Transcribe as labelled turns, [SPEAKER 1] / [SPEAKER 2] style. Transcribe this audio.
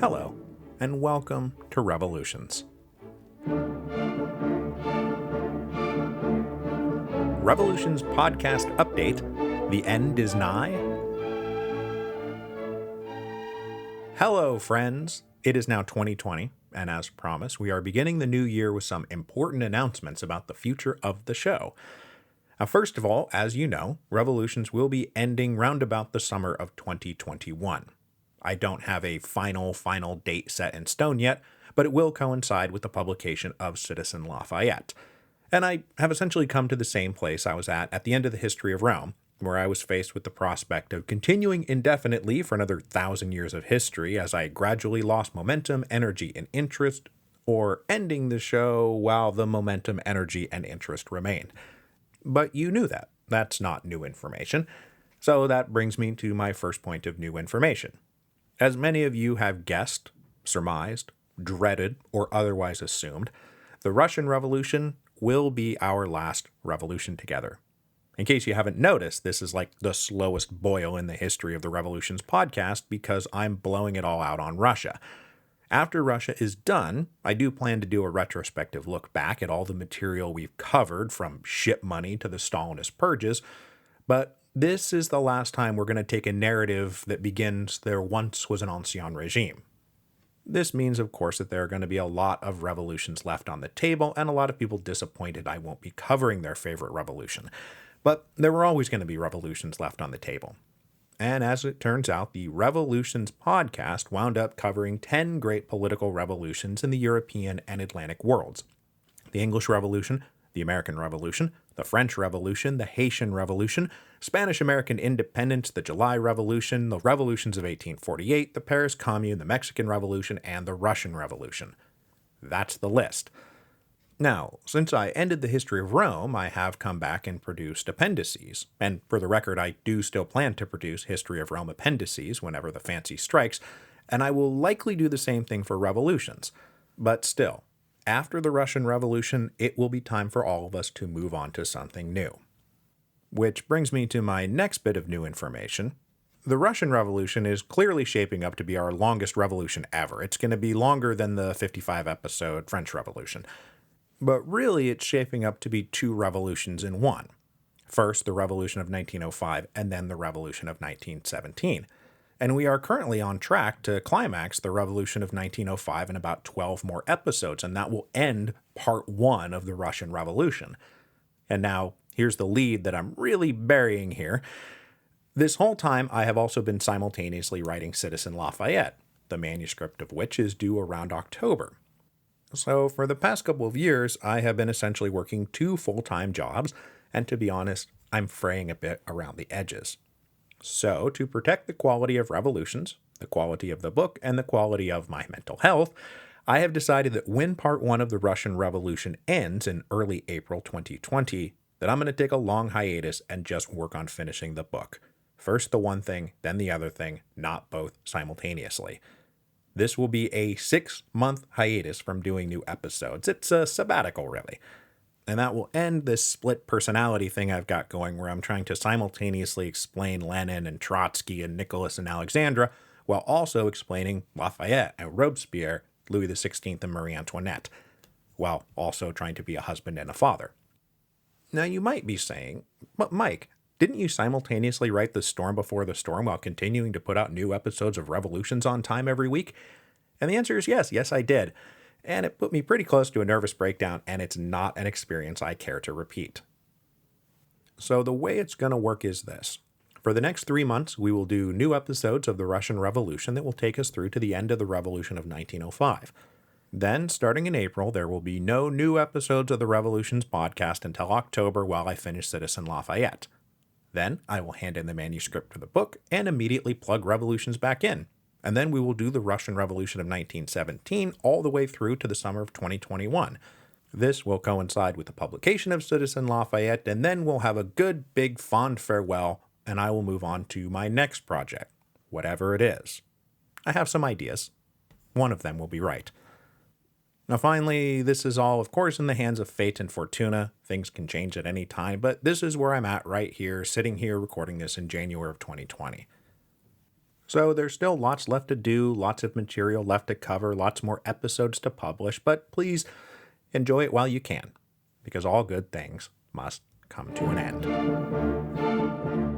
[SPEAKER 1] Hello, and welcome to Revolutions. Revolutions podcast update: The end is nigh. Hello, friends. It is now 2020, and as promised, we are beginning the new year with some important announcements about the future of the show. Now, first of all, as you know, Revolutions will be ending round about the summer of 2021. I don't have a final date set in stone yet, but it will coincide with the publication of Citizen Lafayette. And I have essentially come to the same place I was at the end of the history of Rome, where I was faced with the prospect of continuing indefinitely for another 1,000 years of history as I gradually lost momentum, energy, and interest, or ending the show while the momentum, energy, and interest remained. But you knew that. That's not new information. So that brings me to my first point of new information. As many of you have guessed, surmised, dreaded, or otherwise assumed, the Russian Revolution will be our last revolution together. In case you haven't noticed, this is like the slowest boil in the history of the Revolutions podcast because I'm blowing it all out on Russia. After Russia is done, I do plan to do a retrospective look back at all the material we've covered, from ship money to the Stalinist purges, but this is the last time we're going to take a narrative that begins there once was an ancien regime. This means, of course, that there are going to be a lot of revolutions left on the table, and a lot of people disappointed I won't be covering their favorite revolution. But there were always going to be revolutions left on the table. And as it turns out, the Revolutions podcast wound up covering 10 great political revolutions in the European and Atlantic worlds. The English Revolution, the American Revolution, the French Revolution, the Haitian Revolution, Spanish-American Independence, the July Revolution, the revolutions of 1848, the Paris Commune, the Mexican Revolution, and the Russian Revolution. That's the list. Now, since I ended the history of Rome, I have come back and produced appendices. And for the record, I do still plan to produce History of Rome appendices whenever the fancy strikes, and I will likely do the same thing for revolutions. But still, after the Russian Revolution, it will be time for all of us to move on to something new. Which brings me to my next bit of new information. The Russian Revolution is clearly shaping up to be our longest revolution ever. It's going to be longer than the 55-episode French Revolution. But really, it's shaping up to be two revolutions in one. First, the Revolution of 1905, and then the Revolution of 1917. And we are currently on track to climax the Revolution of 1905 in about 12 more episodes, and that will end part one of the Russian Revolution. And now, here's the lead that I'm really burying here. This whole time, I have also been simultaneously writing Citizen Lafayette, the manuscript of which is due around October. So for the past couple of years, I have been essentially working two full-time jobs, and to be honest, I'm fraying a bit around the edges. So to protect the quality of Revolutions, the quality of the book, and the quality of my mental health, I have decided that when part one of the Russian Revolution ends in early April 2020, that I'm going to take a long hiatus and just work on finishing the book. First the one thing, then the other thing, not both simultaneously. This will be a 6-month hiatus from doing new episodes. It's a sabbatical, really. And that will end this split personality thing I've got going, where I'm trying to simultaneously explain Lenin and Trotsky and Nicholas and Alexandra, while also explaining Lafayette and Robespierre, Louis XVI and Marie Antoinette, while also trying to be a husband and a father. Now you might be saying, but Mike, didn't you simultaneously write The Storm Before the Storm while continuing to put out new episodes of Revolutions on time every week? And the answer is yes, I did. And it put me pretty close to a nervous breakdown, and it's not an experience I care to repeat. So the way it's going to work is this. For the next 3 months, we will do new episodes of the Russian Revolution that will take us through to the end of the Revolution of 1905. Then, starting in April, there will be no new episodes of the Revolutions podcast until October while I finish Citizen Lafayette. Then, I will hand in the manuscript for the book and immediately plug Revolutions back in. And then we will do the Russian Revolution of 1917 all the way through to the summer of 2021. This will coincide with the publication of Citizen Lafayette, and then we'll have a good, big, fond farewell, and I will move on to my next project, whatever it is. I have some ideas. One of them will be right. Now finally, this is all, of course, in the hands of fate and fortuna. Things can change at any time, but this is where I'm at right here, sitting here recording this in January of 2020. So there's still lots left to do, lots of material left to cover, lots more episodes to publish, but please enjoy it while you can, because all good things must come to an end.